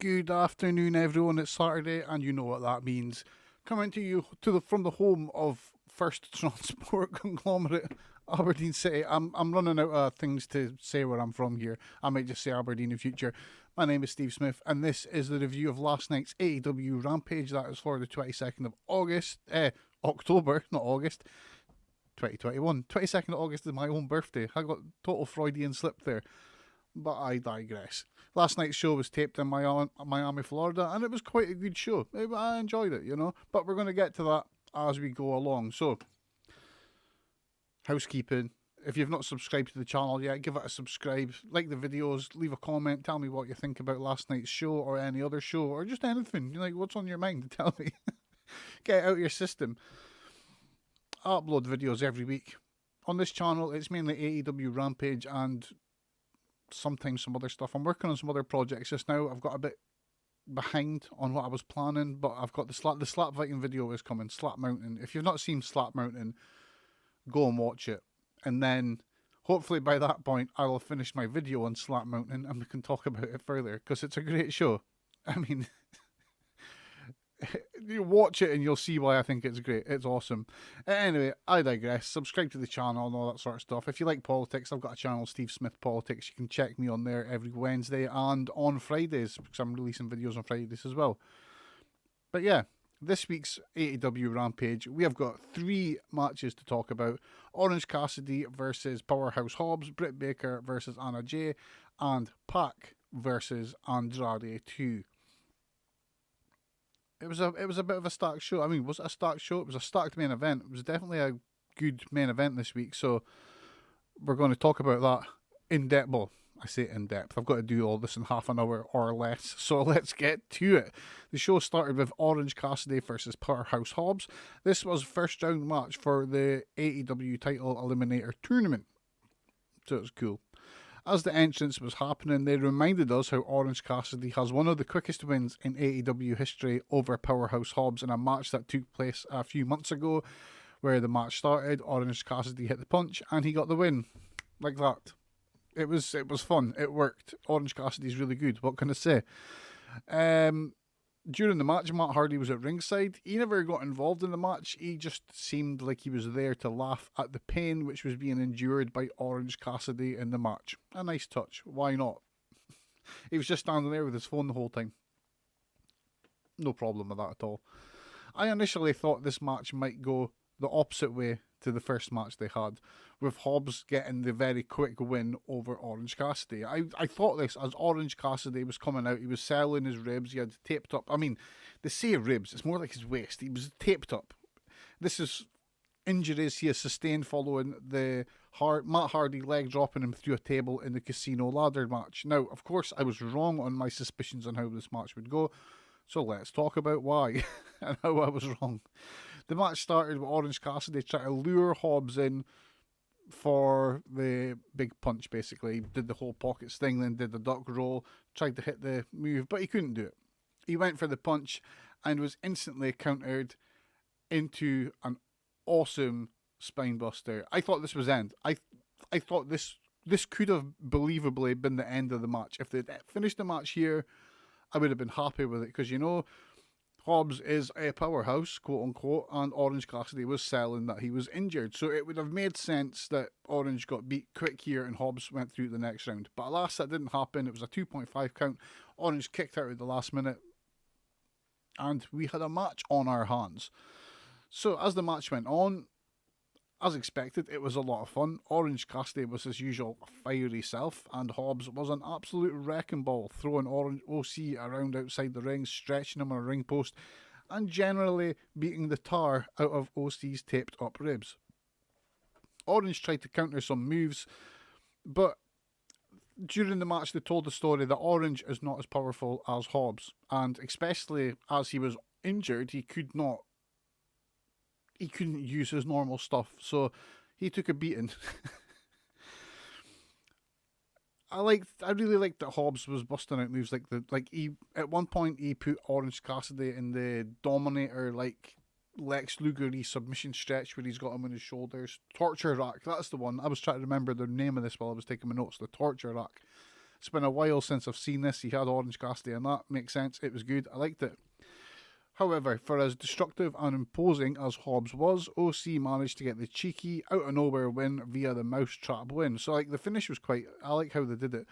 Good afternoon, everyone. It's Saturday, and you know what that means. Coming to you from the home of First Transport Conglomerate, Aberdeen City. I'm running out of things to say where I'm from here. I might just say Aberdeen in future. My name is Steve Smith, and this is the review of last night's AEW Rampage. That is for the 22nd of October, not August. 2021. 22nd of August is my own birthday. I got total Freudian slip there. But I digress. Last night's show was taped in Miami, Florida, and it was quite a good show. I enjoyed it, But we're going to get to that as we go along. So, housekeeping. If you've not subscribed to the channel yet, give it a subscribe. Like the videos, leave a comment, tell me what you think about last night's show or any other show, or just anything. What's on your mind? Tell me. Get it out of your system. I upload videos every week. On this channel, it's mainly AEW Rampage and sometimes some other stuff. I'm working on some other projects just now. I've got a bit behind on what I was planning, but I've got the Slap Viking video is coming, Slap Mountain. If you've not seen Slap Mountain, go and watch it. And then, hopefully by that point, I'll have finished my video on Slap Mountain and we can talk about it further, because it's a great show. I mean, you watch it and you'll see why I think it's great. It's awesome. Anyway, I digress. Subscribe to the channel and all that sort of stuff. If you like politics, I've got a channel, Steve Smith Politics. You can check me on there every Wednesday and on Fridays, because I'm releasing videos on Fridays as well. But yeah, this week's AEW Rampage, we have got 3 matches to talk about. Orange Cassidy versus Powerhouse Hobbs, Britt Baker versus Anna Jay, and PAC versus Andrade 2. It was a bit of a stacked show. I mean, was it a stacked show? It was a stacked main event. It was definitely a good main event this week. So we're going to talk about that in depth. Well, I say in depth. I've got to do all this in half an hour or less. So let's get to it. The show started with Orange Cassidy versus Powerhouse Hobbs. This was first round match for the AEW title eliminator tournament. So it was cool. As the entrance was happening, they reminded us how Orange Cassidy has one of the quickest wins in AEW history over Powerhouse Hobbs in a match that took place a few months ago, where the match started, Orange Cassidy hit the punch, and he got the win. Like that. It was fun. It worked. Orange Cassidy's really good. What can I say? During the match, Matt Hardy was at ringside. He never got involved in the match. He just seemed like he was there to laugh at the pain which was being endured by Orange Cassidy in the match. A nice touch. Why not? He was just standing there with his phone the whole time. No problem with that at all. I initially thought this match might go the opposite way to the first match they had, with Hobbs getting the very quick win over Orange Cassidy. I thought this as Orange Cassidy was coming out. He was selling his ribs. He had taped up. I mean, they say ribs. It's more like his waist. He was taped up. This is injuries he has sustained following the Matt Hardy leg dropping him through a table in the casino ladder match. Now, of course, I was wrong on my suspicions on how this match would go. So let's talk about why and how I was wrong. The match started with Orange Cassidy trying to lure Hobbs in for the big punch, basically. He did the whole pockets thing, then did the duck roll, tried to hit the move, but he couldn't do it. He went for the punch and was instantly countered into an awesome spine buster. I thought this was end. I thought this could have believably been the end of the match. If they'd finished the match here, I would have been happy with it, because, Hobbs is a powerhouse, quote unquote, and Orange Cassidy was selling that he was injured. So it would have made sense that Orange got beat quick here and Hobbs went through the next round. But alas, that didn't happen. It was a 2.5 count. Orange kicked out at the last minute, and we had a match on our hands. So as the match went on, as expected, it was a lot of fun. Orange Cassidy was his usual fiery self, and Hobbs was an absolute wrecking ball, throwing Orange OC around outside the ring, stretching him on a ring post, and generally beating the tar out of OC's taped up ribs. Orange tried to counter some moves, but during the match they told the story that Orange is not as powerful as Hobbs, and especially as he was injured, he couldn't use his normal stuff, so he took a beating. I really liked that Hobbs was busting out moves he at one point he put Orange Cassidy in the Dominator Lex Luger-y submission stretch where he's got him on his shoulders. Torture rack, that's the one. I was trying to remember the name of this while I was taking my notes. The torture rack. It's been a while since I've seen this. He had Orange Cassidy and that makes sense. It was good. I liked it. However, for as destructive and imposing as Hobbs was, OC managed to get the cheeky, out of nowhere win via the mousetrap win. So, like, the finish was quite... I like how they did it.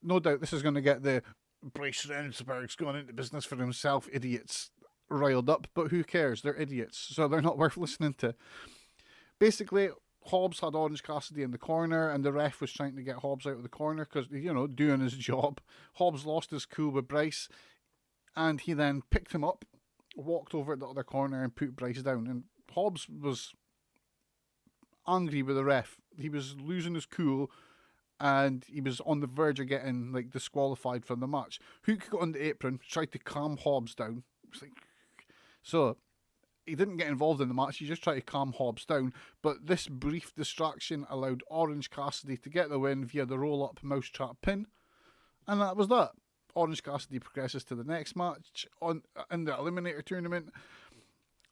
No doubt this is going to get the Bryce Remsburg's going into business for himself idiots riled up, but who cares? They're idiots, so they're not worth listening to. Basically, Hobbs had Orange Cassidy in the corner, and the ref was trying to get Hobbs out of the corner because, doing his job. Hobbs lost his cool with Bryce, and he then picked him up, walked over to the other corner and put Bryce down. And Hobbs was angry with the ref. He was losing his cool, and he was on the verge of getting disqualified from the match. Hook got on the apron, tried to calm Hobbs down. So he didn't get involved in the match. He just tried to calm Hobbs down. But this brief distraction allowed Orange Cassidy to get the win via the roll-up mousetrap pin, and that was that. Orange Cassidy progresses to the next match in the Eliminator tournament.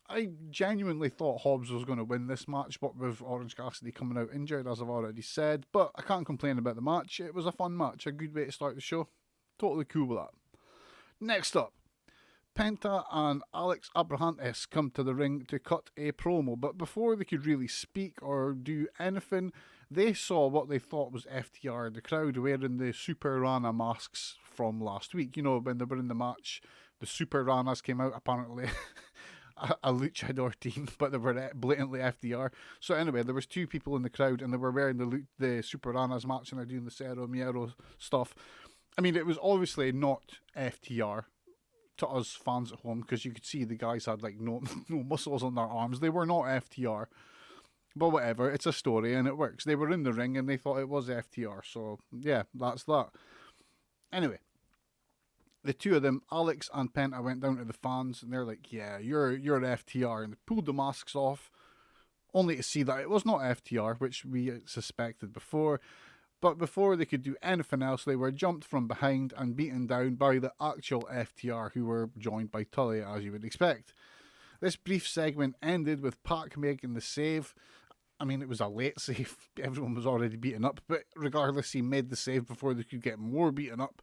I genuinely thought Hobbs was going to win this match, but with Orange Cassidy coming out injured, as I've already said. But I can't complain about the match. It was a fun match, a good way to start the show. Totally cool with that. Next up, Penta and Alex Abrahantes come to the ring to cut a promo, but before they could really speak or do anything, they saw what they thought was FTR, the crowd wearing the Super Rana masks from last week. When they were in the match, the Super Ranas came out, apparently a luchador team, but they were blatantly FTR. So anyway, there was two people in the crowd, and they were wearing the Super Ranas match, and they're doing the Cero Miero stuff. I mean, it was obviously not FTR to us fans at home, because you could see the guys had no muscles on their arms. They were not FTR, but whatever, it's a story and it works. They were in the ring and they thought it was FTR, so yeah, that's that. Anyway, the two of them, Alex and Penta, went down to the fans and they're like, yeah, you're FTR, and they pulled the masks off, only to see that it was not FTR, which we suspected before. But before they could do anything else, they were jumped from behind and beaten down by the actual FTR, who were joined by Tully, as you would expect. This brief segment ended with PAC making the save. I mean, it was a late save. Everyone was already beaten up, but regardless, he made the save before they could get more beaten up,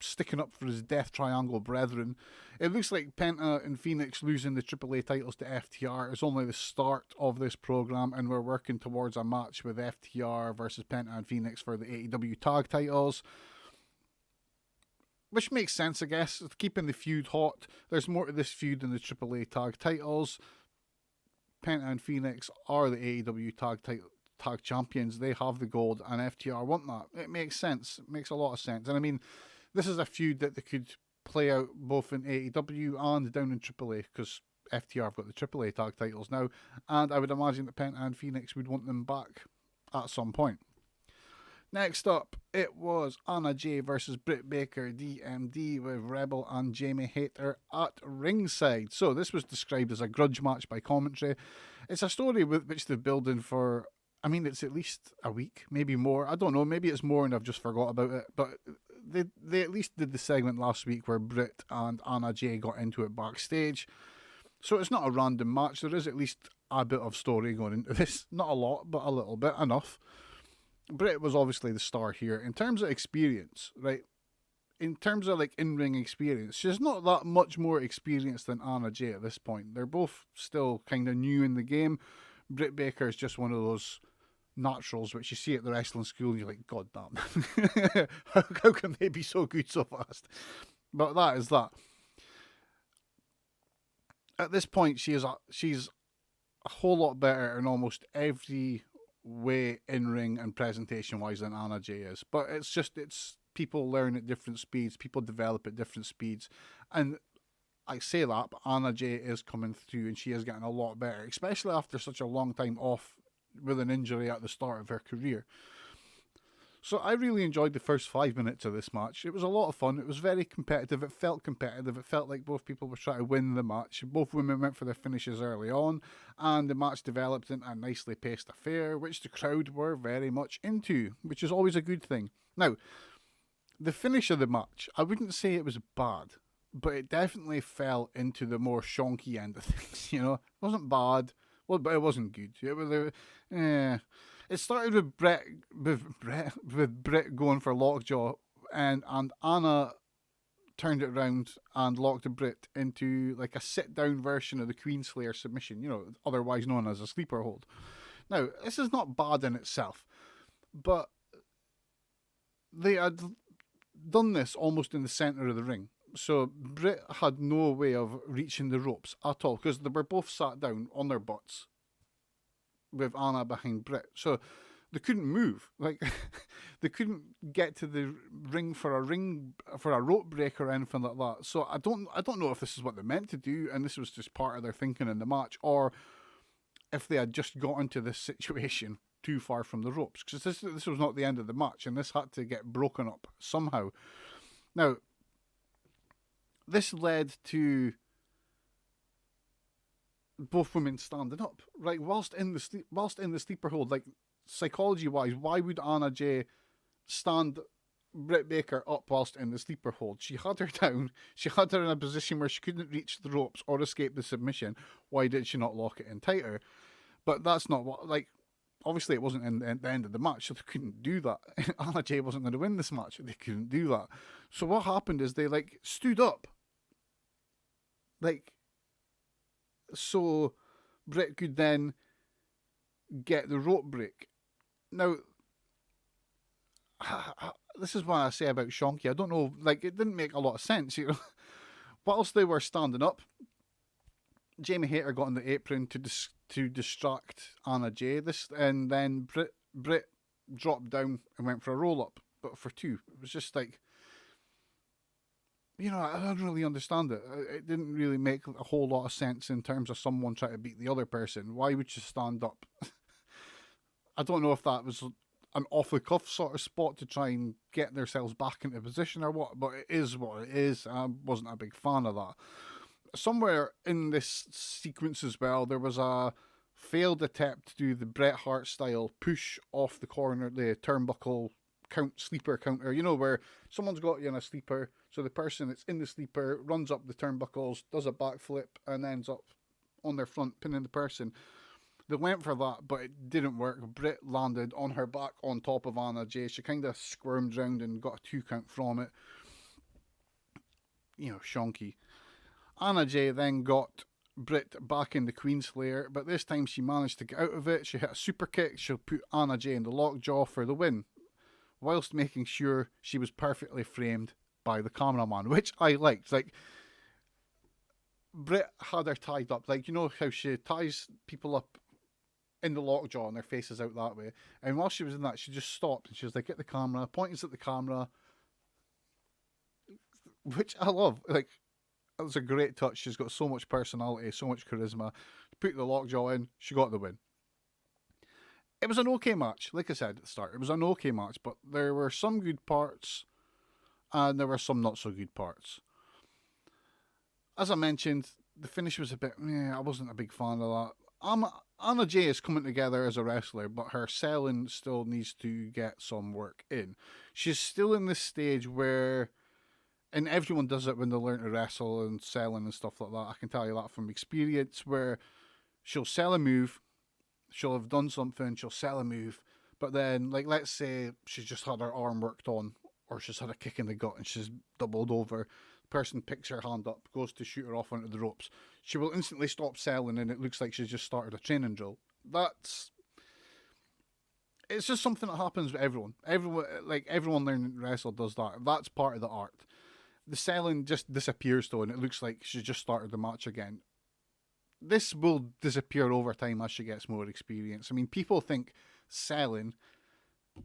sticking up for his Death Triangle brethren. It looks like Penta and Phoenix losing the AAA titles to FTR is only the start of this program, and we're working towards a match with FTR versus Penta and Phoenix for the AEW tag titles. Which makes sense, I guess. Keeping the feud hot. There's more to this feud than the AAA tag titles. Penta and Phoenix are the AEW tag champions. They have the gold, and FTR want that. It makes sense. It makes a lot of sense. And I mean, this is a feud that they could play out both in AEW and down in AAA, because FTR have got the AAA tag titles now, and I would imagine that Penta and Phoenix would want them back at some point. Next up, it was Anna Jay versus Britt Baker, DMD, with Rebel and Jamie Hayter at ringside. So this was described as a grudge match by commentary. It's a story with which they're building for, I mean, it's at least a week, maybe more. I don't know, maybe it's more and I've just forgot about it, but they at least did the segment last week where Britt and Anna Jay got into it backstage. So it's not a random match. There is at least a bit of story going into this. Not a lot, but a little bit, enough. Britt was obviously the star here. In terms of experience, right? In terms of in-ring experience, she's not that much more experienced than Anna Jay at this point. They're both still kind of new in the game. Britt Baker is just one of those naturals which you see at the wrestling school and you're like, God damn. how can they be so good so fast? But that is that. At this point, she's a whole lot better in almost every way in-ring and presentation-wise than Anna Jay is. But it's people learn at different speeds, people develop at different speeds. And I say that, but Anna Jay is coming through and she is getting a lot better, especially after such a long time off with an injury at the start of her career. So I really enjoyed the first 5 minutes of this match. It was a lot of fun. It was very competitive. It felt competitive. It felt like both people were trying to win the match. Both women went for their finishes early on, and the match developed into a nicely paced affair, which the crowd were very much into, which is always a good thing. Now, the finish of the match, I wouldn't say it was bad, but it definitely fell into the more shonky end of things, It wasn't bad, well, but it wasn't good. It was, It started with Britt going for lockjaw, and Anna turned it around and locked Britt into like a sit down version of the Queenslayer submission, otherwise known as a sleeper hold. Now, this is not bad in itself, but they had done this almost in the centre of the ring. So Britt had no way of reaching the ropes at all because they were both sat down on their butts with Anna behind Britt. So they couldn't move. Like they couldn't get to the ring for a rope break or anything like that. So I don't know if this is what they meant to do and this was just part of their thinking in the match, or if they had just got into this situation too far from the ropes, because this was not the end of the match and this had to get broken up somehow. Now, this led to both women standing up, right? Whilst in the sleeper hold, like psychology wise, why would Anna Jay stand Britt Baker up whilst in the sleeper hold? She had her down. She had her in a position where she couldn't reach the ropes or escape the submission. Why did she not lock it in tighter? But that's not what, like, obviously it wasn't in the end of the match, so they couldn't do that. Anna Jay wasn't going to win this match. They couldn't do that. So what happened is they, like, stood up. Like, so Britt could then get the rope break. Now, this is what I say about Shonky. I don't know, like, it didn't make a lot of sense, Whilst they were standing up, Jamie Hayter got on the apron to distract Anna Jay. And then Britt dropped down and went for a roll-up, but for two. It was just like, I don't really understand it. It didn't really make a whole lot of sense in terms of someone trying to beat the other person. Why would you stand up? I don't know if that was an off-the-cuff sort of spot to try and get themselves back into position or what, but it is what it is. I wasn't a big fan of that. Somewhere in this sequence as well, there was a failed attempt to do the Bret Hart style push off the corner, the turnbuckle sleeper counter, where someone's got you in a sleeper, so the person that's in the sleeper runs up the turnbuckles, does a backflip, and ends up on their front, pinning the person. They went for that, but it didn't work. Britt landed on her back on top of Anna Jay. She kind of squirmed round and got a 2 count from it. Shonky. Anna Jay then got Britt back in the Queenslayer, but this time she managed to get out of it. She hit a super kick. She'll put Anna Jay in the lockjaw for the win, whilst making sure she was perfectly framed by the cameraman, which I liked. Like, Britt had her tied up. Like, how she ties people up in the lockjaw and their faces out that way. And while she was in that, she just stopped and she was like, get the camera, pointing at the camera, which I love. Like, it was a great touch. She's got so much personality, so much charisma. Put the lockjaw in, she got the win. It was an okay match. Like I said at the start, it was an okay match, but there were some good parts and there were some not so good parts. As I mentioned, the finish was a bit, I wasn't a big fan of that. Anna Jay is coming together as a wrestler, but her selling still needs to get some work in. She's still in this stage where, and everyone does it when they learn to wrestle and selling and stuff like that. I can tell you that from experience, where she'll sell a move, she'll have done something, she'll sell a move, but then, like, let's say she's just had her arm worked on, or she's had a kick in the gut and she's doubled over. The person picks her hand up, goes to shoot her off onto the ropes. She will instantly stop selling and it looks like she's just started a training drill. It's just something that happens with everyone. Everyone learning to wrestle does that. That's part of the art. The selling just disappears though, and it looks like she's just started the match again. This will disappear over time as she gets more experience. I mean, people think selling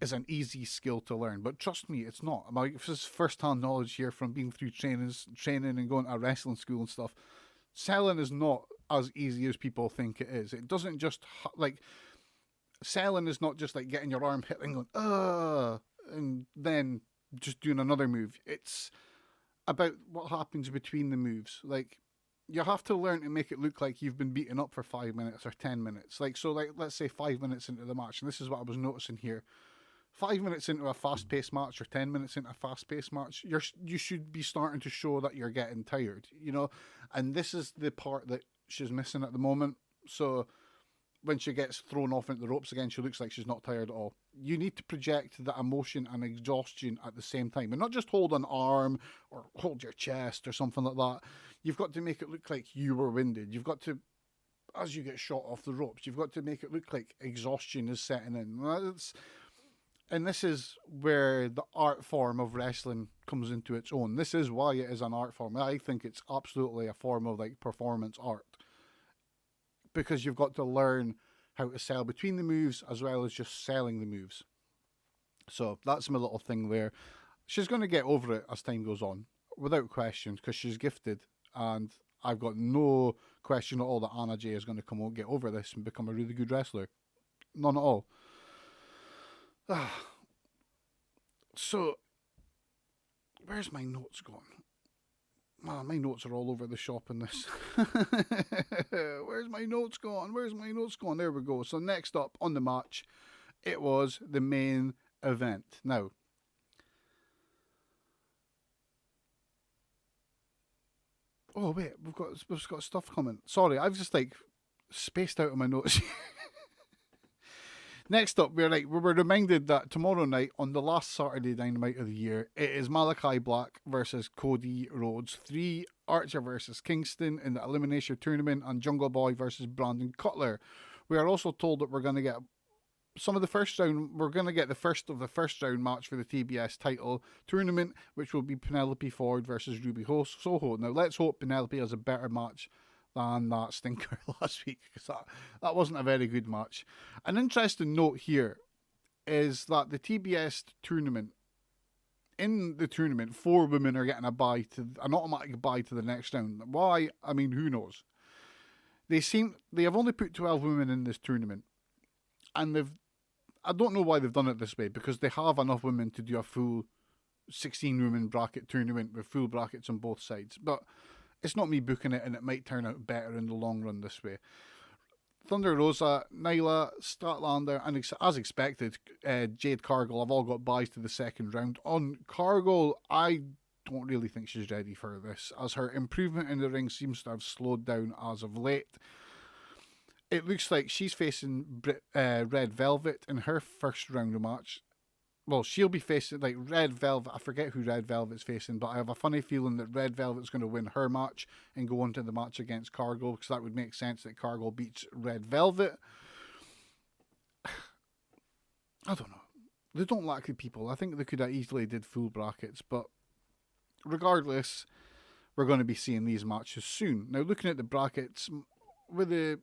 is an easy skill to learn, but trust me, it's not. This is first-hand knowledge here from being through training and going to wrestling school and stuff. Selling is not as easy as people think it is. It doesn't just, selling is not just like getting your arm hit and going, and then just doing another move. It's about what happens between the moves. Like, you have to learn to make it look like you've been beaten up for 5 minutes or 10 minutes. Let's say 5 minutes into the match, and this is what I was noticing here. 5 minutes into a fast-paced match or 10 minutes into a fast-paced match, you should be starting to show that you're getting tired, And this is the part that she's missing at the moment. So when she gets thrown off into the ropes again, she looks like she's not tired at all. You need to project that emotion and exhaustion at the same time. And not just hold an arm or hold your chest or something like that. You've got to make it look like you were winded. You've got to, as you get shot off the ropes, you've got to make it look like exhaustion is setting in. And this is where the art form of wrestling comes into its own. This is why it is an art form. I think it's absolutely a form of like performance art. Because you've got to learn how to sell between the moves as well as just selling the moves. So that's my little thing there. She's going to get over it as time goes on, without question, because she's gifted. And I've got no question at all that Anna Jay is going to come out, get over this and become a really good wrestler. None at all. So, where's my notes gone? Man, my notes are all over the shop in this. Where's my notes gone? Where's my notes gone? There we go. So next up on the match, it was the main event. Now, oh wait, we've got stuff coming. Sorry, I've just like spaced out on my notes. Next up, we were reminded that tomorrow night, on the last Saturday Dynamite of the year, it is Malachi Black versus Cody Rhodes, 3 Archer versus Kingston in the Elimination Tournament, and Jungle Boy versus Brandon Cutler. We are also told that we're going to get some of the first round. We're going to get the first of the first round match for the TBS title tournament, which will be Penelope Ford versus Ruby Soho. Now, let's hope Penelope has a better match than that stinker last week, because that wasn't a very good match. An interesting note here is that the TBS tournament, in the tournament, 4 women are getting an automatic bye to the next round. Why? I mean, who knows? They have only put 12 women in this tournament, and I don't know why they've done it this way, because they have enough women to do a full 16-woman bracket tournament with full brackets on both sides, but it's not me booking it, and it might turn out better in the long run this way. Thunder Rosa, Nyla, Statlander, and as expected, Jade Cargill have all got byes to the second round. On Cargill, I don't really think she's ready for this, as her improvement in the ring seems to have slowed down as of late. It looks like she's facing Red Velvet in her first round of match. Well, she'll be facing like Red Velvet. I forget who Red Velvet's facing, but I have a funny feeling that Red Velvet's going to win her match and go on to the match against Cargill, because that would make sense that Cargill beats Red Velvet. I don't know. They don't lack the people. I think they could have easily did full brackets, but regardless, we're going to be seeing these matches soon. Now, looking at the brackets, with the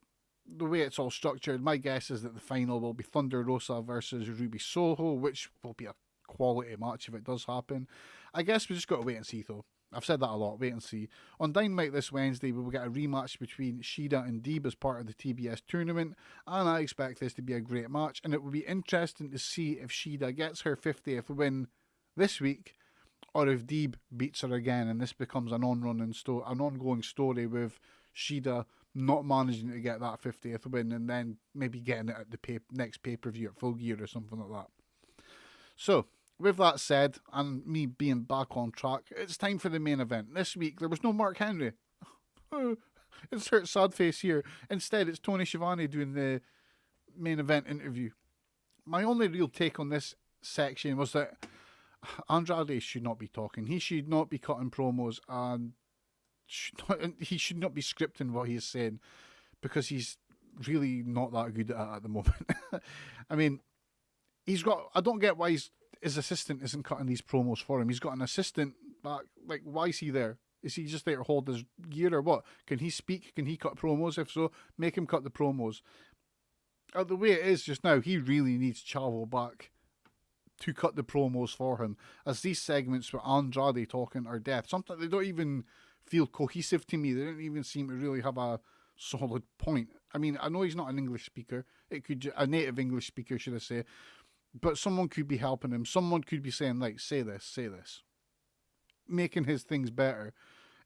way it's all structured, my guess is that the final will be Thunder Rosa versus Ruby Soho, which will be a quality match if it does happen. I guess we just got to wait and see, though. I've said that a lot. Wait and see. On Dynamite this Wednesday, we will get a rematch between Shida and Deeb as part of the TBS tournament, and I expect this to be a great match, and it will be interesting to see if Shida gets her 50th win this week, or if Deeb beats her again, and this becomes an ongoing story with Shida not managing to get that 50th win and then maybe getting it at the next pay-per-view at Full Gear or something like that. So, with that said, and me being back on track, it's time for the main event. This week, there was no Mark Henry. Insert sad face here. Instead, it's Tony Schiavone doing the main event interview. My only real take on this section was that Andrade should not be talking. He should not be cutting promos, and he should not be scripting what he's saying, because he's really not that good at the moment. I mean, I don't get why his assistant isn't cutting these promos for him. He's got an assistant back. Like, why is he there? Is he just there to hold his gear or what? Can he speak? Can he cut promos? If so, make him cut the promos. The way it is just now, he really needs Chavo back to cut the promos for him, as these segments with Andrade talking are death. Sometimes they don't even feel cohesive to me. They don't even seem to really have a solid point. I mean, I know he's not an English speaker. A native English speaker, should I say. But someone could be helping him. Someone could be saying, like, say this. Making his things better.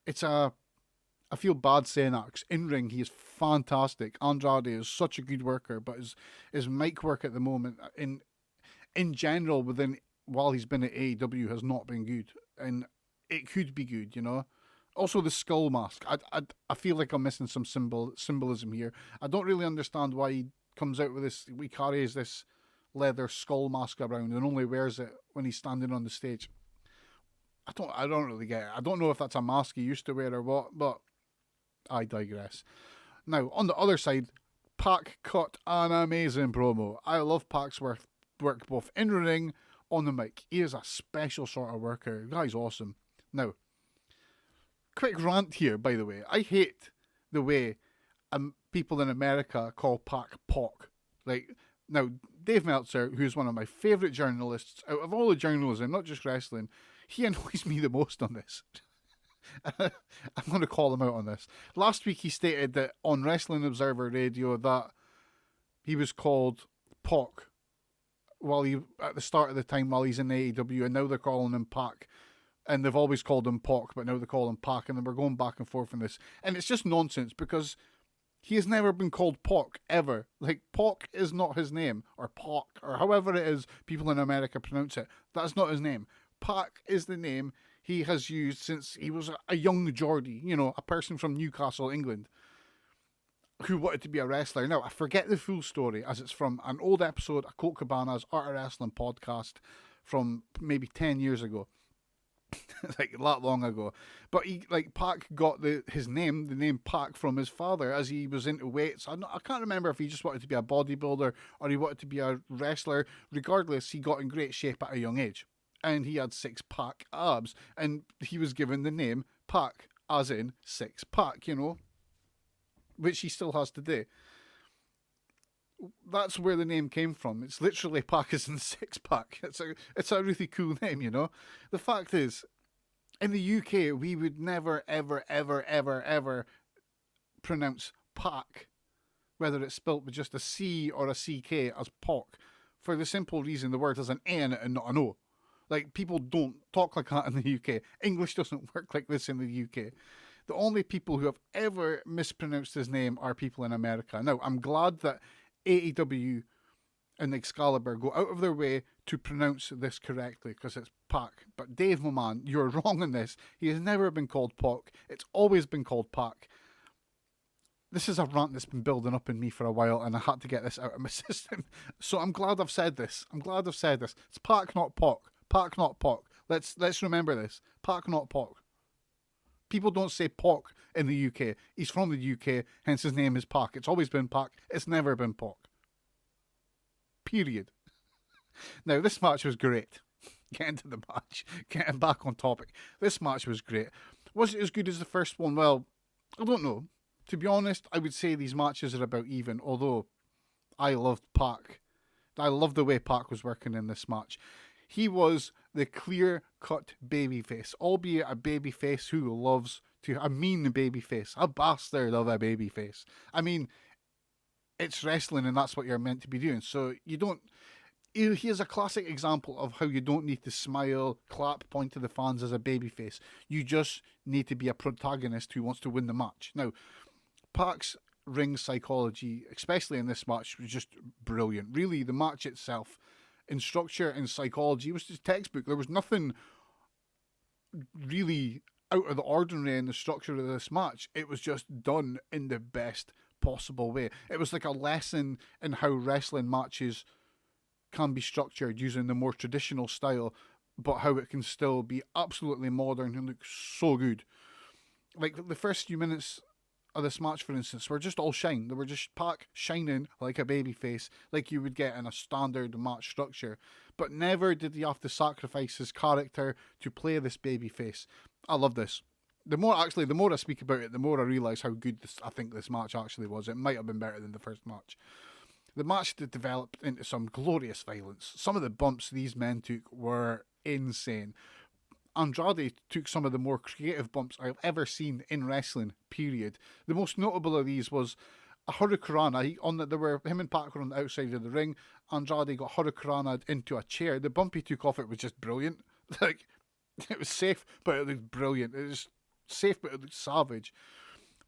I feel bad saying that, because in-ring, he is fantastic. Andrade is such a good worker, but his mic work at the moment, in general, while he's been at AEW, has not been good. And it could be good, you know? Also, the skull mask. I feel like I'm missing some symbolism here. I don't really understand why he comes out with this, he carries this leather skull mask around and only wears it when he's standing on the stage. I don't really get it. I don't know if that's a mask he used to wear or what, but I digress. Now, on the other side, PAC cut an amazing promo. I love PAC's work both in the ring, on the mic. He is a special sort of worker. The guy's awesome. Now, quick rant here, by the way. I hate the way people in America call PAC POC. Like, now, Dave Meltzer, who's one of my favourite journalists out of all the journalism, not just wrestling, he annoys me the most on this. I'm going to call him out on this. Last week he stated that on Wrestling Observer Radio that he was called POC at the start of the time while he's in AEW, and now they're calling him PAC. And they've always called him POC, but now they call him PAC, and then we're going back and forth on this. And it's just nonsense, because he has never been called POC, ever. Like, POC is not his name, or POC, or however it is people in America pronounce it. That's not his name. PAC is the name he has used since he was a young Geordie, a person from Newcastle, England, who wanted to be a wrestler. Now, I forget the full story, as it's from an old episode of Colt Cabana's Art of Wrestling podcast from maybe 10 years ago. Like, that long ago. But PAC got the name PAC from his father as he was into weights. I can't remember if he just wanted to be a bodybuilder or he wanted to be a wrestler. Regardless, he got in great shape at a young age. And he had 6-pack abs. And he was given the name PAC, as in 6-pack, which he still has today. That's where the name came from. It's literally PAC as in 6-pack. It's a really cool name, The fact is, in the UK, we would never, ever, ever, ever, ever pronounce PAC, whether it's spelt with just a C or a CK, as POC, for the simple reason the word has an A in it and not an O. Like, people don't talk like that in the UK. English doesn't work like this in the UK. The only people who have ever mispronounced his name are people in America. Now, I'm glad that AEW and Excalibur go out of their way to pronounce this correctly, because it's PAC. But Dave, my man, you're wrong on this. He has never been called POC. It's always been called PAC. This is a rant that's been building up in me for a while, and I had to get this out of my system. So I'm glad I've said this. It's PAC, not POC. PAC, not POC. Let's remember this. PAC, not POC. People don't say POC in the UK. He's from the UK, hence his name is PAC. It's always been PAC. It's never been POC. Period. Now, this match was great. Getting to the match. Getting back on topic. This match was great. Was it as good as the first one? Well, I don't know. To be honest, I would say these matches are about even, although I loved PAC. I loved the way PAC was working in this match. He was the clear-cut babyface, albeit a babyface who loves a mean babyface, a bastard of a babyface. I mean, it's wrestling and that's what you're meant to be doing. So he is a classic example of how you don't need to smile, clap, point to the fans as a babyface. You just need to be a protagonist who wants to win the match. Now, PAC's ring psychology, especially in this match, was just brilliant. Really, the match itself, in structure and psychology, was just textbook. There was nothing really out of the ordinary in the structure of this match. It was just done in the best possible way. It was like a lesson in how wrestling matches can be structured using the more traditional style, but how it can still be absolutely modern and look so good. Like, the first few minutes of this match, for instance, were just all shine. They were just PAC shining like a babyface, like you would get in a standard match structure. But never did he have to sacrifice his character to play this babyface. I love this. The more I speak about it, the more I realise how good I think this match actually was. It might have been better than the first match. The match developed into some glorious violence. Some of the bumps these men took were insane. Andrade took some of the more creative bumps I've ever seen in wrestling, period. The most notable of these was a hurricanrana. Him and PAC were on the outside of the ring. Andrade got hurricanranaed into a chair. The bump he took off it was just brilliant. Like, it was safe, but it looked brilliant. It was safe, but it looked savage.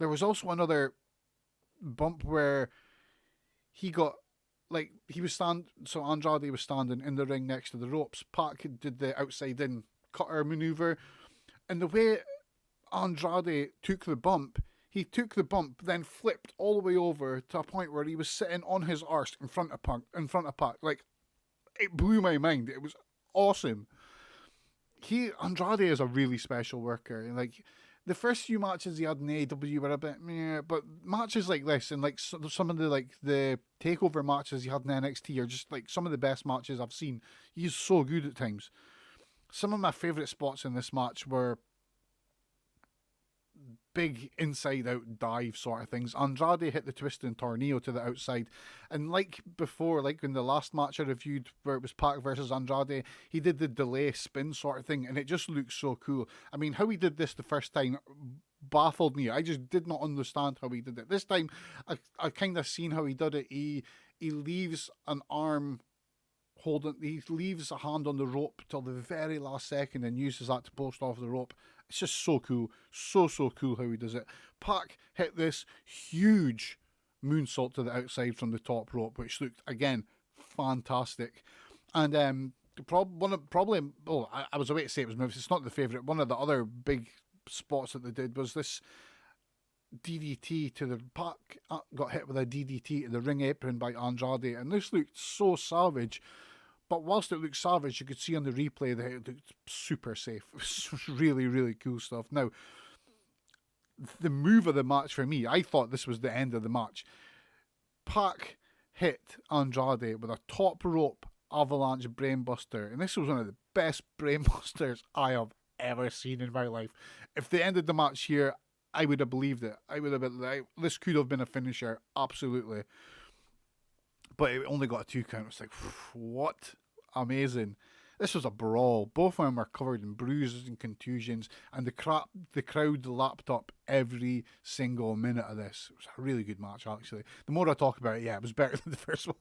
There was also another bump where he got, so Andrade was standing in the ring next to the ropes. PAC did the outside in cutter maneuver, and the way Andrade took the bump, He took the bump, then flipped all the way over to a point where he was sitting on his arse in front of Pac. Like, it blew my mind. It was awesome. Andrade is a really special worker. Like, the first few matches he had in AEW were a bit meh, but matches like this and like some of the takeover matches he had in NXT are just like some of the best matches I've seen. He's so good at times. Some of my favourite spots in this match were big inside-out dive sort of things. Andrade hit the twisting tornado to the outside. And like before, like in the last match I reviewed where it was PAC versus Andrade, he did the delay spin sort of thing, and it just looks so cool. I mean, how he did this the first time baffled me. I just did not understand how he did it. This time, I kind of seen how he did it. He leaves an arm he leaves a hand on the rope till the very last second and uses that to post off the rope. It's just so cool. So cool how he does it. PAC hit this huge moonsault to the outside from the top rope, which looked, again, fantastic. And I was away to say it was moves. It's not the favourite. One of the other big spots that they did was this DDT to the PAC. Got hit with a DDT to the ring apron by Andrade, and this looked so savage. But whilst it looked savage, you could see on the replay that it looked super safe. It was really, really cool stuff. Now, the move of the match for me, I thought this was the end of the match. PAC hit Andrade with a top rope avalanche brainbuster. And this was one of the best brainbusters I have ever seen in my life. If they ended the match here, I would have believed it. I would have been like, this could have been a finisher, absolutely. But it only got a 2 count. It's like, what? Amazing. This was a brawl. Both of them were covered in bruises and contusions, and the crowd lapped up every single minute of this. It was a really good match, actually. The more I talk about it, yeah, it was better than the first one.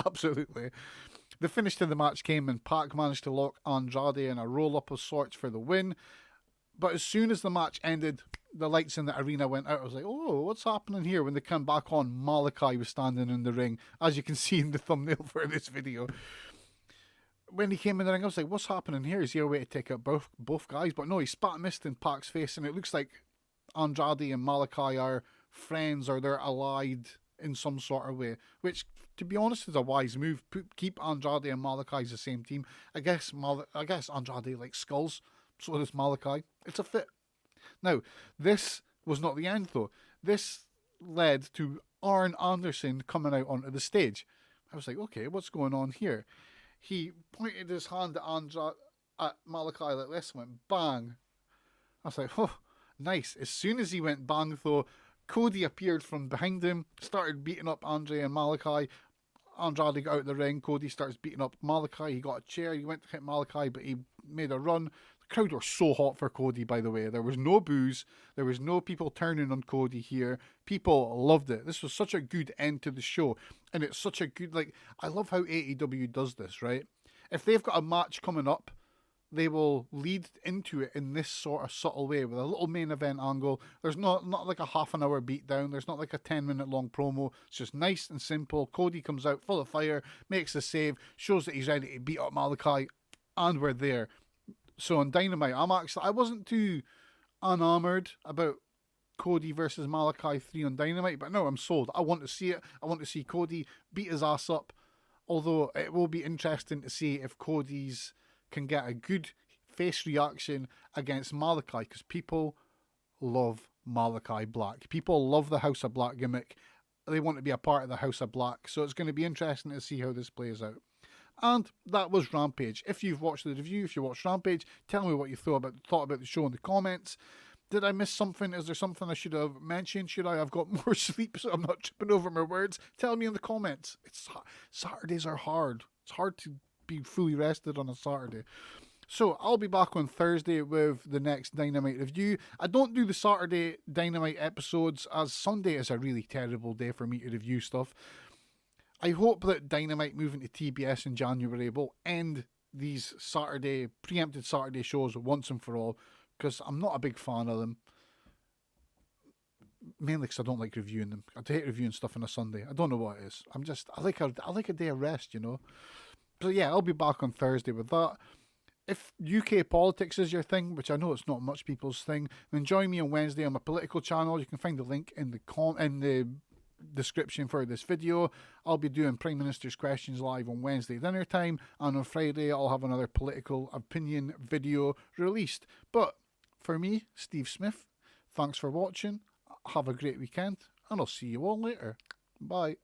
Absolutely. The finish to the match came, and PAC managed to lock Andrade in a roll-up of sorts for the win. But as soon as the match ended, the lights in the arena went out. I was like, oh, what's happening here? When they come back on, Malachi was standing in the ring, as you can see in the thumbnail for this video. When he came in the ring, I was like, what's happening here? Is he a way to take out both guys? But no, he spat mist in PAC's face, and it looks like Andrade and Malachi are friends, or they're allied in some sort of way, which, to be honest, is a wise move. Keep Andrade and Malachi as the same team. I guess Andrade likes skulls, so does Malachi. It's a fit. Now, this was not the end, though. This led to Arn Anderson coming out onto the stage. I was like, okay, what's going on here? He pointed his hand at Malachi like this and went bang. I was like, oh, nice. As soon as he went bang, though, Cody appeared from behind him, started beating up Andre and Malachi. Andrade got out of the ring. Cody starts beating up Malachi. He got a chair. He went to hit Malachi, but he made a run. The crowd were so hot for Cody, by the way. There was no boos. There was no people turning on Cody here. People loved it. This was such a good end to the show. And it's such a good, I love how AEW does this, right? If they've got a match coming up, they will lead into it in this sort of subtle way with a little main event angle. There's not like a half an hour beatdown. There's not like a 10-minute long promo. It's just nice and simple. Cody comes out full of fire, makes the save, shows that he's ready to beat up Malachi, and we're there. So on Dynamite, I wasn't too enamored about Cody versus Malachi 3 on Dynamite, but no, I'm sold. I want to see it. I want to see Cody beat his ass up. Although it will be interesting to see if Cody's can get a good face reaction against Malachi, because people love Malachi Black. People love the House of Black gimmick. They want to be a part of the House of Black. So it's going to be interesting to see how this plays out. And that was Rampage. If you've watched the review, if you watched Rampage, tell me what you thought about the show in the comments. Did I miss something? Is there something I should have mentioned? Should I have got more sleep so I'm not tripping over my words? Tell me in the comments. Saturdays are hard. It's hard to be fully rested on a Saturday. So I'll be back on Thursday with the next Dynamite review. I don't do the Saturday Dynamite episodes, as Sunday is a really terrible day for me to review stuff. I hope that Dynamite moving to TBS in January will end these preempted Saturday shows once and for all, because I'm not a big fan of them. Mainly because I don't like reviewing them. I hate reviewing stuff on a Sunday. I don't know what it is. I like a day of rest, you know. So yeah, I'll be back on Thursday with that. if UK politics is your thing, which I know it's not much people's thing, then join me on Wednesday on my political channel. You can find the link in the description for this video. I'll be doing Prime Minister's Questions live on Wednesday dinner time, and on Friday I'll have another political opinion video released. But for me, Steve Smith, thanks for watching. Have a great weekend, and I'll see you all later. Bye.